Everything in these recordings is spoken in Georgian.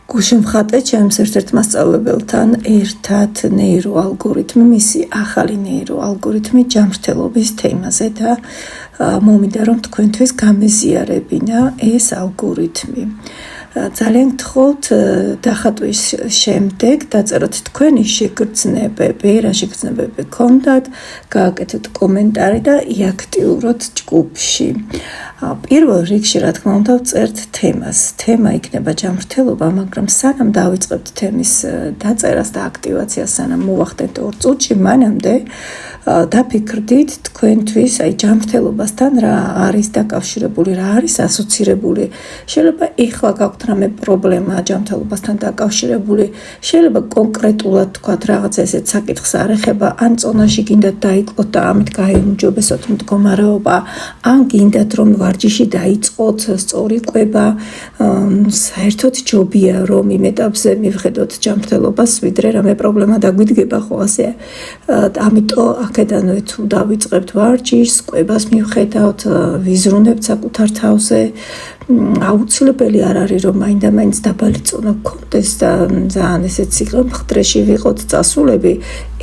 გუშინვხატე ჩემს ერთ-ერთ მასწავლებელთან ერთად ნეიროალგორითმი, მისი ახალი ნეიროალგორითმი ჯანმრთელობის თემაზე და მომიდა რომ თქვენთვის გამეზიარებინა ეს ალგორითმი. ძალიან გთხოვთ დახატვის შემდეგ დაწეროთ თქვენი შეგრძნებები, რა შეგრძნებები გქონდათ, გააკეთოთ კომენტარი და იაქტიუროთ ჯგუფში. პირველ რიგში რა თქმა უნდა ვწერთ თემას. თემა იქნება ჯანმრთელობა, მაგრამ სანამ დავიწყებთ თემის დაწერას და აქტივაციას, სანამ მოვახდენთ 2 წუთში, მანამდე დაფიქრდით თქვენთვის აი ჯანმრთელობასთან რა არის დაკავშირებული, რა არის ასოცირებული. შეიძლება ეხლა გაქვთ რამე პრობლემა ჯანმრთელობასთან დაკავშირებული, შეიძლება კონკრეტულად თქვათ რაღაც ესეთ საკითხს არ ეხება, ან წონაში გინდათ დაიკლოთ და ამით გაიუმჯობესოთ მდგომარეობა, ან გინდათ რომ ვარჯიში დაიწყოთ, სწორი კვება, საერთოდ ჯობია რომ იმ ეტაპზე მივხედოთ ჯანმრთელობას, ვიდრე რამე პრობლემა დაგვიდგება ხო ასე. ამიტომ აქედანვე თუ დავიწყებთ ვარჯიშს, კვებას მივხედავთ, ვიზრუნებთ საკუთარ თავზე, აუცილებელი არ არის რომ მაინდა-მაინც დაბალი წონა გქონდეს და ძალიან ესეთ ციკლ მხდრეში ვიყოთ წასულები.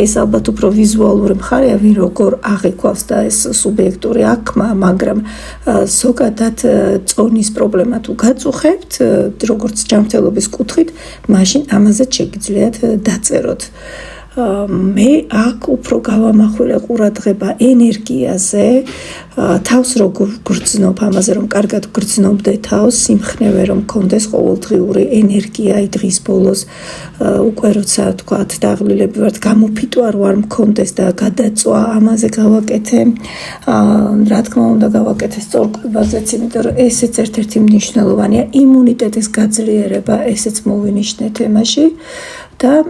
ეს ალბათ უფრო ვიზუალური მხარეა, ვინ როგორ აღიქვავს და ეს სუბიექტური აქმა, მაგრამ ზოგადად წონის პრობლემა თუ გაწუხებთ, როგორც ჯანმრთელობის კუთხით, მაშინ ამაზეც შეგიძლიათ დაწეროთ. მე აქ უფრო გავამახვილე ყურადღება ენერგიაზე, თავს როგორ გრძნობ, ამაზე რომ კარგად გრძნობდე თავს, სიმხნევე რომ გქონდეს ყოველდღიური ენერგია დღის ბოლოს, უკვე როცა თქვათ დაღლილები ვართ, გამოფიტვა არ მქონდეს და გადაწვა, ამაზე გავაკეთე. რა თქმა უნდა გავაკეთე სწორკვებაზეც, იმიტომ რომ ესეც ერთ-ერთი მნიშვნელოვანია, იმუნიტეტის გაძლიერება, ესეც მოვინიშნე თემაში. და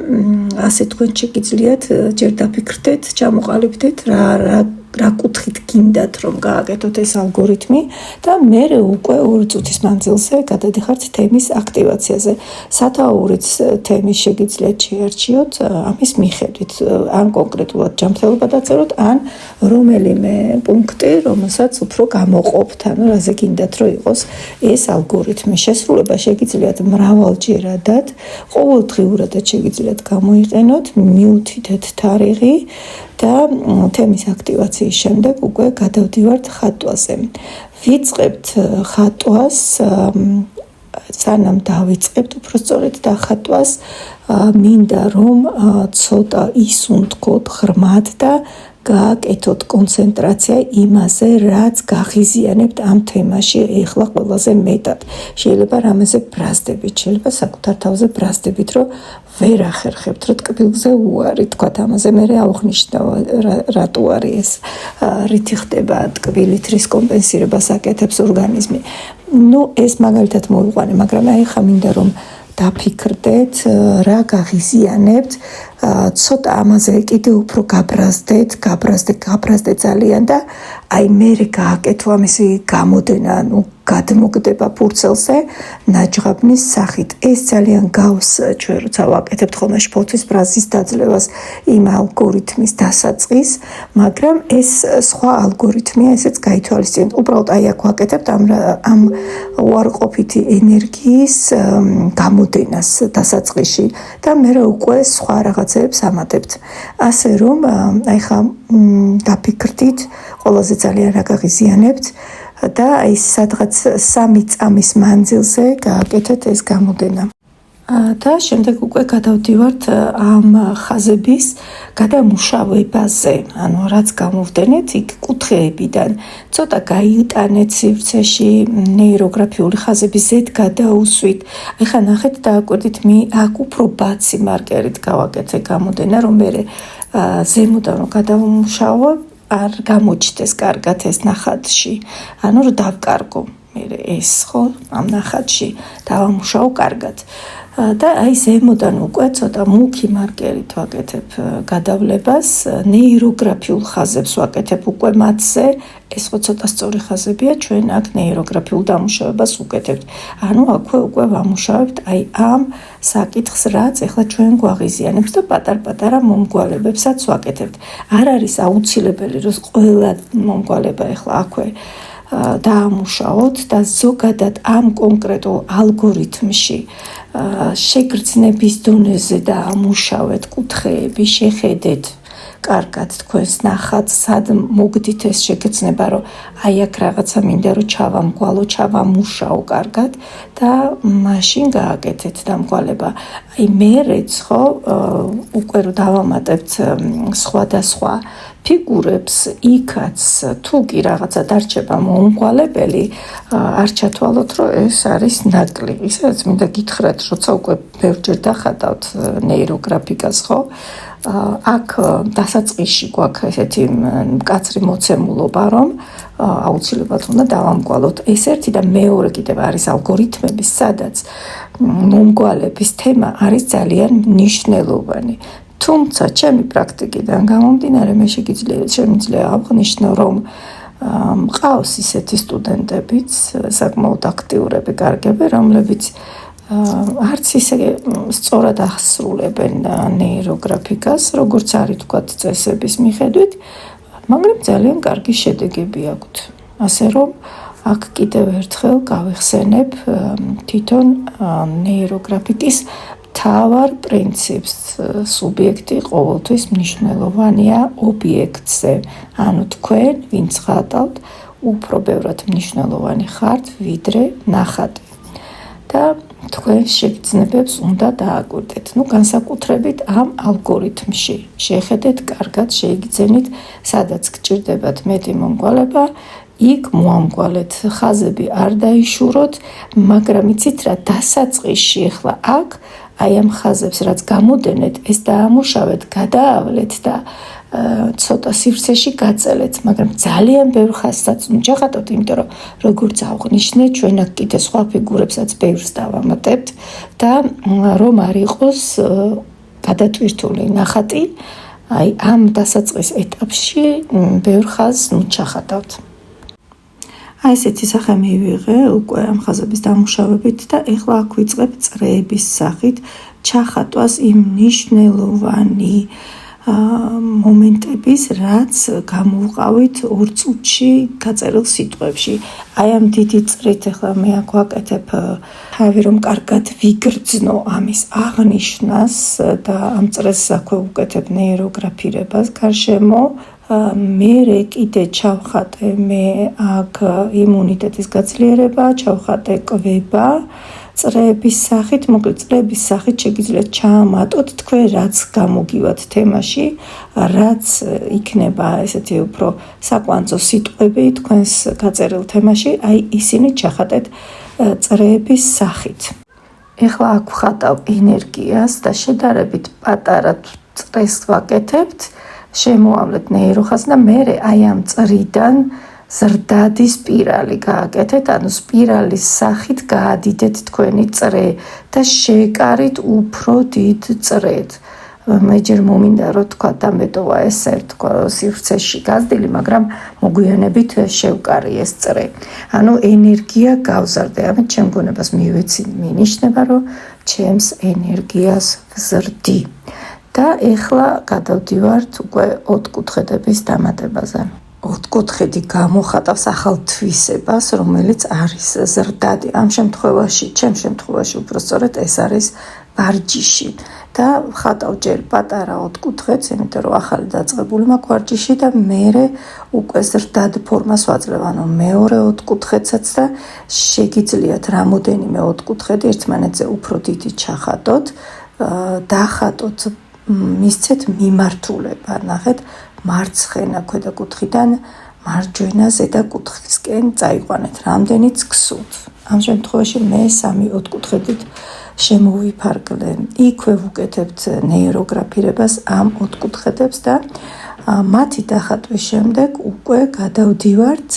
ასე თქვენ შეგიძლიათ ჯერ დაფიქრდეთ, ჩამოყალიბდეთ რა კუთხით გინდათ რომ გააკეთოთ ეს ალგორითმი და მერე უკვე 2 წუთის მანძილზე გადადიხართ თემის აქტივაციაზე. სათაურიც თემის შეგიძლიათ შეარჩიოთ ამის მიხედვით, ან კონკრეტულად ჯანმრთელობა დაწეროთ, ან რომელიმე პუნქტი, რომელსაც უფრო გამოყოფთ, ანუ რაზე გინდათ რომ იყოს ეს ალგორითმი. შესრულება შეგიძლიათ მრავალჯერადად, ყოველდღიურადაც შეგიძლიათ გამოიყენოთ, მიუთითეთ თარიღი და თემის აქტივაციის შემდეგ უკვე გადავდივართ ხატვაზე. ვიწყებთ ხატვას, სანამ დავიწყებთ უბრალოდ დახატვას, მინდა რომ ცოტა ისუნთქოთ ღრმად და გააკეთოთ კონცენტრაცია იმაზე, რაც გაღიზიანებთ ამ თემაში ეხლა ყველაზე მეტად. შეიძლება რამეზე ბრაზდებით, შეიძლება საკუთარ თავზე ბრაზდებით, რომ ვერ ახერხებთ, რომ ტკბილზე უარი, თქვათ ამაზე მე აღვნიშნავ რატო არის ეს, რითი ხდება ტკბილით, რის კომპენსირებას აკეთებს ორგანიზმი. ეს მაგალითად მოვიყვანე, მაგრამ აი ხა მინდა რომ დაფიქრდეთ, რა გაღიზიანებთ, ცოტა ამაზე კიდევ უფრო გაბრაზდეთ ძალიან და აი მე გააკეთო ამისი გამოდენა, გადმოგდება ფურცელზე ნაჯღაბნის სახით. ეს ძალიან გავს ჩვენ როცა ვაკეთებთ ხოლმე შფოთვის ბრაზის დაძლევას იმ ალგორითმის დასაწყის, მაგრამ ეს სხვა ალგორითმია, ესეც გაითვალისწინეთ. უბრალოდ აი აქ ვაკეთებთ ამ უარყოფითი ენერგიის გამოდენას დასაწყისში და მე უკვე სხვა რაღაცებს ამატებთ. ასე რომ აი ხა დაფიქრდით, ყველაზე ძალიან რა გაღიზიანებთ და აი სადღაც 3 წამის მანძილზე გააკეთეთ ეს გამოდენა. და შემდეგ უკვე გადავდივართ ამ ხაზების გადამუშავებაზე. ანუ რაც გამოვდენეთ, იქ კუთხეებიდან ცოტა გაიტანეთ სივრცეში, ნეიროგრაფიული ხაზების ზედ გადაუსვით. ეხლა ნახეთ დააკვირდით, აქ უფრო ბაცი მარკერით გავაკეთე გამოდენა, რომ მე ზემოდან რომ გადავმუშავო, არ გამოჩნდეს კარგად ეს ნახატში. ანუ რომ დავკარგო მე ეს ხო ამ ნახატში დავამუშავო კარგად. და აი ზემოდან უკვე ცოტა მუქი მარკერით ვაკეთებ გადავლებას, ნეიროგრაფიულ ხაზებს ვაკეთებ უკვე მათზე. ეს ხო ცოტა სწორი ხაზებია, ჩვენ აქ ნეიროგრაფიულ დამუშავებას ვუკეთებთ. ანუ აქვე უკვე ვამუშავებთ აი ამ საკითხს, რაც ეხლა ჩვენ გვაღიზიანებს და პატარ-პატარა მომგვალებებსაც ვაკეთებთ. არ არის აუცილებელი, რომ ყველა მომგვალება ეხლა აქვე დაამუშავოთ და ზოგადად ამ კონკრეტულ ალგორითმში შეგრძნების დონეზე დაამუშავეთ კუთხეები, შეხედეთ კარგად თქვენს ნახატს, სად მოგდით ეს შეგრძნება, რომ აი აქ რაღაცა მინდა რომ ჩავამგვალო, ჩავამუშაო კარგად და მაშინ გააკეთეთ დამგვალება. აი მერეც ხო უკვე რომ დავამატებთ სხვადასხვა ფიგურებს, იქაც თუ კი რაღაცა დარჩება მოუმგვალებელი, არ ჩათვალოთ, რომ ეს არის ნაკლი. ისაც მინდა გითხრათ, როცა უკვე ბევრჯერ დახატავთ ნეიროგრაფიკას, ხო? აქ დასაწყისში გვაქვს ესეთი მკაცრი მოცემულობა, რომ აუცილებლად უნდა დავამგვალოთ. ეს ერთი და მეორე კიდევ არის ალგორითმების, სადაც მომგვალების თემა არის ძალიან მნიშვნელოვანი. თუმცა ჩემი პრაქტიკიდან გამომდინარე, მე შემიძლია აღვნიშნო, რომ მყავს ისეთი სტუდენტებიც, საკმაოდ აქტიურები, კარგები, რომლებიც არც ისე სწორად ასრულებენ ნეიროგრაფიკას, როგორც არის თქვათ წესების მიხედვით, მაგრამ ძალიან კარგი შედეგები აქვთ. ასე რომ აქ კიდევ ერთხელ გავიხსენებ თვითონ ნეიროგრაფიკის მთავარ პრინციპს. სუბიექტი ყოველთვის მნიშვნელოვანია ობიექტზე, ანუ თქვენ ვინც ხატავთ, უფრო ბევრად მნიშვნელოვანი ხართ, ვიდრე ნახატი. და თქვენ შეგრძნებებს უნდა დააკვირდეთ. განსაკუთრებით ამ ალგორითმში. შეხედეთ კარგად, შეიგრძენით, სადაც გჭირდებათ მეტი მომგვალება, იქ მოამგვალეთ, ხაზები არ დაიშუროთ, მაგრამ იცით რა, დასაწყისში ახლა აქ აი ამ ხაზებს რაც გამოდენეთ, ეს დაამუშავეთ, გადაავლეთ და ცოტა სივრცეში გაწელეთ, მაგრამ ძალიან ბევრ ხაზსაც უჯახატოთ, იმიტომ რომ როგორც აღვნიშნე, ჩვენ აქ კიდე სხვა ფიგურებსაც ბევრს დავამატებთ და რომ არ იყოს გადატვირთული ნახატი, აი ამ დასაწყის ეტაპში ბევრ ხაზს უჩახატავთ. აი ესეთი სახე მივიღე უკვე ამ ხაზების დამუშავებით და ეხლა აქ ვიწყებ წრეების სახით ჩახატვას იმ მნიშვნელოვანი მომენტების, რაც გამოვყავით 2 წუთში გაწერილ სიტყვებში. აი ამ დიდი წრით ახლა მე აქ ვაკეთებ თავი რომ კარგად ვიგრძნო ამის აღნიშვნას და ამ წრეს აქვე ვუკეთებ ნეიროგრაფირებას გარშემო. მერე კიდე ჩავხატე მე აქ იმუნიტეტის გაძლიერება, ჩავხატე კვება, წრეების სახით, მოკლედ წრეების სახით შეგიძლიათ ჩაამატოთ თქვენ რაც გამოგივათ თემაში, რაც იქნება ესეთი უფრო საკვანძო სიტყვები თქვენს გაწერილ თემაში, აი ისინი ჩახატეთ წრეების სახით. ეხლა აქ ვხატავ ენერგიას და შედარებით პატარა წრეს ვაკეთებთ. შემოავლეთ ნეიროხაზს და მერე აი ამ წრიდან ზრდადი სპირალი გააკეთეთ, ანუ სპირალის სახით გაადიდეთ თქვენი წრე და შეკარით უფრო დიდ წრედ. მე ჯერ მომინდა რომ თქვა დამეტოვა ეს თქვა სივრცეში გაზრდილი, მაგრამ მოგვიანებით შევკარი ეს წრე. ანუ ენერგია გავზარდე, ამით ჩემ გონებას მინიშნება, რომ ჩემს ენერგიას ვზრდი. და ეხლა გადავდივართ უკვე ოთხკუთხედების დამატებაზე. ოთხკუთხედი გამოხატავს ახალ თვისებას, რომელიც არის ზრდადი. ამ შემთხვევაში, ჩემ შემთხვევაში უბრალოდ ეს არის ვარჯიში და ხატავ ჯერ პატარა ოთხკუთხედს, იმიტომ რომ ახალი დაწყებული მაქვს ვარჯიში და მერე უკვე ზრდად ფორმას ვაძლევ, ანუ მეორე ოთხკუთხედსაც და შეგიძლიათ რამოდენიმე ოთხკუთხედი ერთმანეთზე უფრო დიდი ჩახატოთ, დახატოთ, მისცეთ მიმართულება, ნახეთ, მარცხენა ქვედა კუთხიდან მარჯვენა ზედა კუთხისკენ წაიყვანეთ, რამდენიც გსურთ. ამ შემთხვევაში მე 3 ოთხკუთხედით შემოვიფარგლე. იქვე ვუკეთებთ ნეიროგრაფირებას ამ ოთხკუთხედებს და მათი დახატვის შემდეგ უკვე გადავდივართ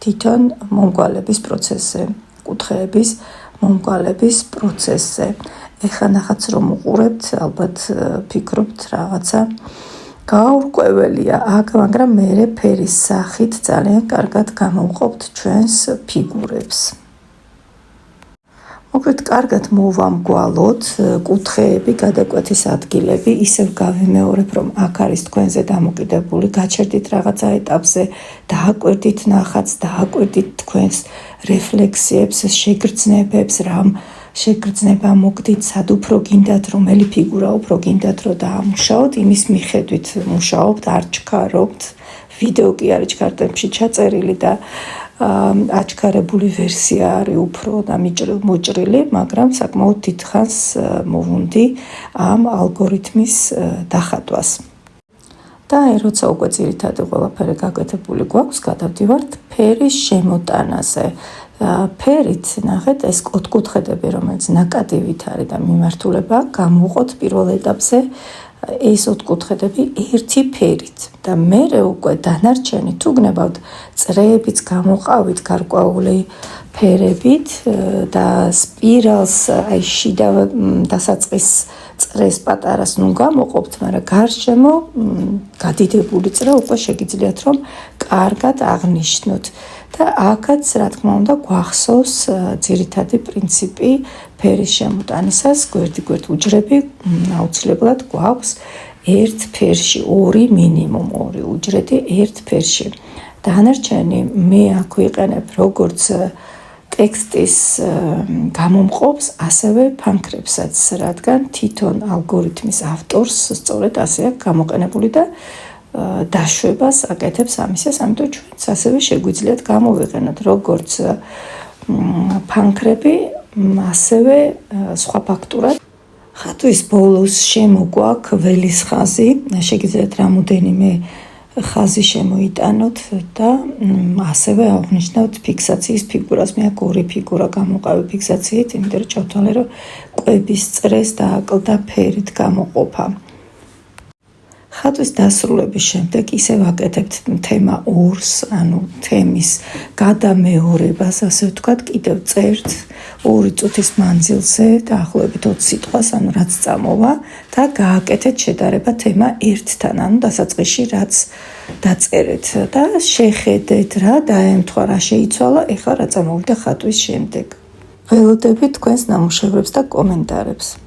თვითონ მომგვალების პროცესზე, კუთხეების მომგვალების პროცესზე. ეხლა ნახაც რომ უყურებთ, ალბათ ფიქრობთ რაღაცა გაურკვეველია აქ, მაგრამ მე ფერის სახით ძალიან კარგად გამოვყოფთ ჩვენს ფიგურებს. მოკლედ, კარგად მოვამგვალოთ კუთხეები, გადაკვეთის ადგილები, ისევ გავიმეორებ, რომ აქ არის თქვენზე დამოკიდებული, გაჩერდით რაღაცა ეტაპზე, დააკვირდით ნახატს, დააკვირდით თქვენს რეფლექსიებს, შეგრძნებებს, რამ შეგრძნება მოგდით, სად უფრო გინდათ, რომელი ფიგურა უფრო გინდათ, რომ დაამუშაოთ, იმის მიხედვით მუშაობთ, არ ჩქარობთ. ვიდეო კი არის ჩქარტებში ჩაწერილი და აჩქარებული ვერსია არის უფრო მოჭრილი, მაგრამ საკმაოდ დიდხანს მოვუნდი ამ ალგორითმის დახატვას. და როცა უკვე ძირითადი ყველაფერი გაკეთებული გვაქვს, გადავდივართ ფერის შემოტანაზე. ფერით ნახეთ ეს ოთხკუთხედები, რომელიც ნაკადი არის და მიმართულება, გამოვყოთ პირველ ეტაპზე ეს ოთხკუთხედები ერთი ფერით და მერე უკვე დანარჩენი თუ გნებავთ წრეებიც გამოყავით გარკვეული ფერებით და სპირალს აი შიდა დასაწყის წრეს პატარას ნუ გამოყოფთ, მაგრამ გარშემო გადიდებული წრე უკვე შეგიძლიათ რომ კარგად აღნიშნოთ. და აქაც რა თქმა უნდა გვახსოვს ძირითადი პრინციპი ფერის შემოტანისას, გვერდ-გვერდ უჯრები აუცილებლად გვაქვს ერთ ფერში, ორი მინიმუმ, ორი უჯრედი ერთ ფერში. დანარჩენი მე აქ ვიყენებ როგორც ტექსტის გამომყოფს, ასევე ფანქრებსაც, რადგან თვითონ ალგორითმის ავტორს სწორედ ასე აქვს გამოყენებული და დაშვებას აკეთებს ამისას, ამიტომ ჩვენც ასევე შეგვიძლიათ გამოვიყენოთ როგორც ფანქრები, ასევე სხვა ფაქტურად. ხატვის ბოლოს შემოგვაქვს ველის ხაზი, შეგიძლიათ რამოდენიმე ხაზი შემოიტანოთ და ასევე აღნიშნავთ ფიქსაციის ფიგურას. მე აქ ორი ფიგურა გამოყავი ფიქსაციით, იმიტომ რომ ჩავთვალე, რომ კვების წრეს დააკლდა ფერით გამოყოფა. ხატვის დასრულების შემდეგ ისევ აკეთებთ თემა 2-ს, ანუ თემის გადამეორებას, ასე ვთქვათ, კიდევ წერთ 2 წუთის მანძილზე, დაახლოებით 20 სიტყვას, ანუ რაც წამოვა და გააკეთეთ შედარება თემა 1-თან, ანუ დასაწყისში რაც დაწერეთ და შეხედეთ რა დაემთხვა, რა შეიცვალა, ეხლა რა წამოვიდა ხატვის შემდეგ. ველოდებით თქვენს ნამუშევრებს და კომენტარებს.